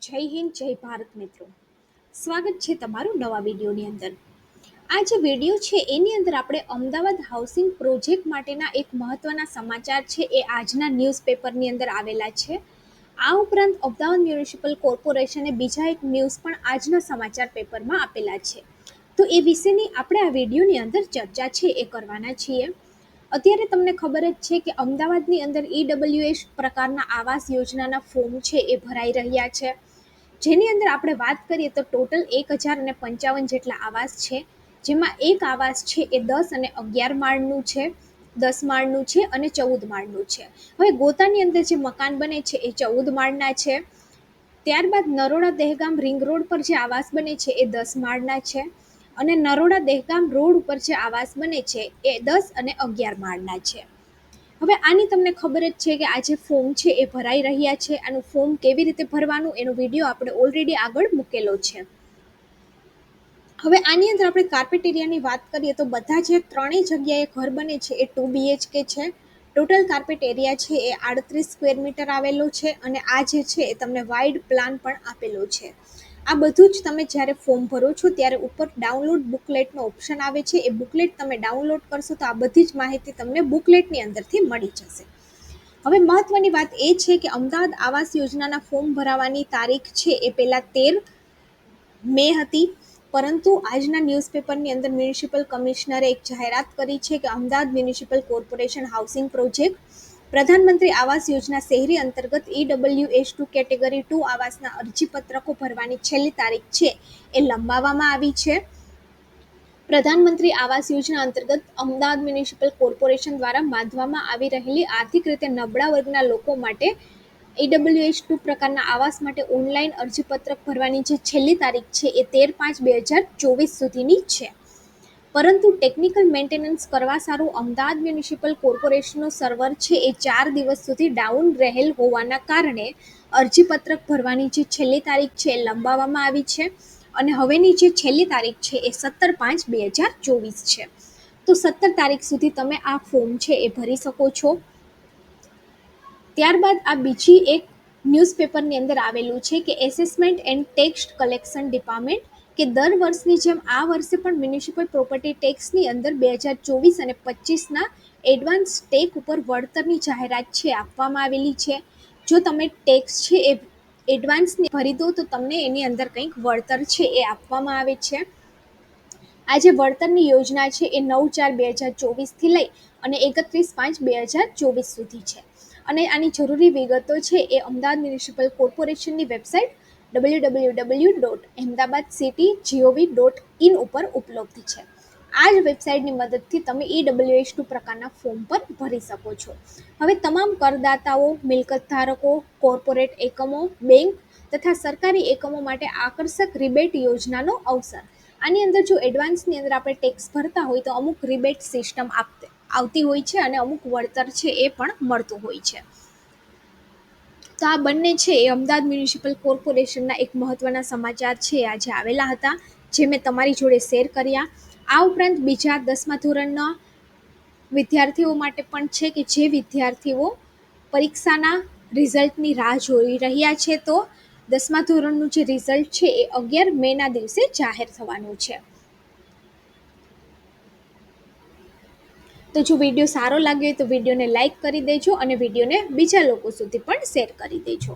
જય હિન્દ જય ભારત મિત્રો, સ્વાગત છે તમારું નવા વિડીયોની અંદર। આ જે વિડીયો છે એની અંદર આપણે અમદાવાદ હાઉસિંગ પ્રોજેક્ટ માટેના એક મહત્વના સમાચાર છે એ આજના ન્યૂઝપેપરની અંદર આવેલા છે। આ ઉપરાંત અમદાવાદ મ્યુનિસિપલ કોર્પોરેશને બીજા એક ન્યૂઝ પણ આજના સમાચાર પેપરમાં આપેલા છે, તો એ વિશેની આપણે આ વિડીયોની અંદર ચર્ચા છે એ કરવાના છીએ। અત્યારે તમને ખબર જ છે કે અમદાવાદની અંદર EWS પ્રકારના આવાસ યોજનાના ફોર્મ છે એ ભરાઈ રહ્યા છે, જેની અંદર આપણે વાત કરીએ તો ટોટલ 1055 જેટલા આવાસ છે, જેમાં એક આવાસ છે એ 10 અને 11 માળનું છે, 10 માળનું છે અને 14 માળનું છે। હવે ગોતાની અંદર જે મકાન બને છે એ 14 માળના છે। ત્યારબાદ નરોડા દહેગામ રિંગ રોડ પર જે આવાસ બને છે એ 10 માળના છે, અને નરોડા દહેગામ રોડ ઉપર જે આવાસ બને છે એ 10 અને 11 માળના છે। હવે આની તમને ખબર જ છે કે આ જે ફોર્મ છે એ ભરાઈ રહ્યા છે। આનું ફોર્મ કેવી રીતે ભરવાનું એનો વિડીયો આપણે ઓલરેડી આગળ મૂકેલો છે। હવે આની અંદર આપણે કાર્પેટ એરિયાની વાત કરીએ તો બધા જે ત્રણેય જગ્યાએ ઘર બને છે એ 2 BHK છે। ટોટલ કાર્પેટ એરિયા છે એ 38 સ્ક્વેર મીટર આવેલો છે, અને આ જે છે એ તમને વાઇડ પ્લાન પણ આપેલો છે। આ બધું જ તમે જ્યારે ફોર્મ ભરો છો ત્યારે ઉપર ડાઉનલોડ બુકલેટનો ઓપ્શન આવે છે, એ બુકલેટ તમે ડાઉનલોડ કરશો તો આ બધી જ માહિતી તમને બુકલેટની અંદરથી મળી જશે। હવે મહત્વની વાત એ છે કે અમદાવાદ આવાસ યોજનાના ફોર્મ ભરાવાની તારીખ છે એ પહેલાં 13 મે હતી, પરંતુ આજના ન્યૂઝપેપરની અંદર મ્યુનિસિપલ કમિશનરે એક જાહેરાત કરી છે કે Ahmedabad municipal corporation housing project પ્રધાનમંત્રી આવાસ યોજના શહેરી અંતર્ગત EWS2 કેટેગરી 2 આવાસના અરજીપત્રકો ભરવાની છેલ્લી તારીખ છે એ લંબાવવામાં આવી છે। પ્રધાનમંત્રી આવાસ યોજના અંતર્ગત અમદાવાદ મ્યુનિસિપલ કોર્પોરેશન દ્વારા બાંધવામાં આવી રહેલી આર્થિક રીતે નબળા વર્ગના લોકો માટે EWS2 પ્રકારના આવાસ માટે ઓનલાઈન અરજીપત્રક ભરવાની જે છેલ્લી તારીખ છે એ 13/5/2024 સુધીની છે, પરંતુ ટેકનિકલ મેન્ટેનન્સ કરવા સારું અમદાવાદ મ્યુનિસિપલ કોર્પોરેશનનું સર્વર છે એ 4 દિવસ સુધી ડાઉન રહેલ હોવાના કારણે અરજીપત્રક ભરવાની જે છેલ્લી તારીખ છે એ લંબાવવામાં આવી છે, અને હવેની જે છેલ્લી તારીખ છે એ 17/5/2024 છે। તો 17 તારીખ સુધી તમે આ ફોર્મ છે એ ભરી શકો છો। ત્યારબાદ આ બીજી એક ન્યૂઝપેપરની અંદર આવેલું છે કે assessment and tax collection department કે દર વર્ષની જેમ આ વર્ષે પણ મ્યુનિસિપલ પ્રોપર્ટી ટેક્સની અંદર 2024 અને 25ના એડવાન્સ ટેક ઉપર વળતરની જાહેરાત છે આપવામાં આવેલી છે। જો તમે ટેક્સ છે એ એડવાન્સની ભરી દો તો તમને એની અંદર કંઈક વળતર છે એ આપવામાં આવે છે। આ જે વળતરની યોજના છે એ 9/4/2024થી લઈ અને 31/5/2024 સુધી છે, અને આની જરૂરી વિગતો છે એ અમદાવાદ મ્યુનિસિપલ કોર્પોરેશનની વેબસાઇટ www.ahmedabadcity.gov.in ઉપર ઉપલબ્ધ છે। આ જ વેબસાઇટની મદદથી તમે EWS2 પ્રકારના ફોર્મ પર ભરી શકો છો। હવે તમામ કરદાતાઓ, મિલકત ધારકો, કોર્પોરેટ એકમો, બેંક તથા સરકારી એકમો માટે આકર્ષક રિબેટ યોજનાનો અવસર। આની અંદર જો એડવાન્સની અંદર આપણે ટેક્સ ભરતા હોય તો અમુક રિબેટ સિસ્ટમ આવતી હોય છે, અને અમુક વળતર છે એ પણ મળતું હોય છે। તો આ બંને છે એ અમદાવાદ મ્યુનિસિપલ કોર્પોરેશનના એક મહત્વના સમાચાર છે આજે આવેલા હતા, જે મેં તમારી જોડે શેર કર્યા। આ ઉપરાંત બીજા 10મા ધોરણના વિદ્યાર્થીઓ માટે પણ છે કે જે વિદ્યાર્થીઓ પરીક્ષાના રિઝલ્ટની રાહ જોઈ રહ્યા છે, તો 10મા ધોરણનું જે રિઝલ્ટ છે એ 11 મેના દિવસે જાહેર થવાનું છે। તો જો વિડીયો સારો લાગ્યો હોય તો વિડીયોને લાઇક કરી દેજો, અને વિડીયોને બીજા લોકો સુધી પણ શેર કરી દેજો।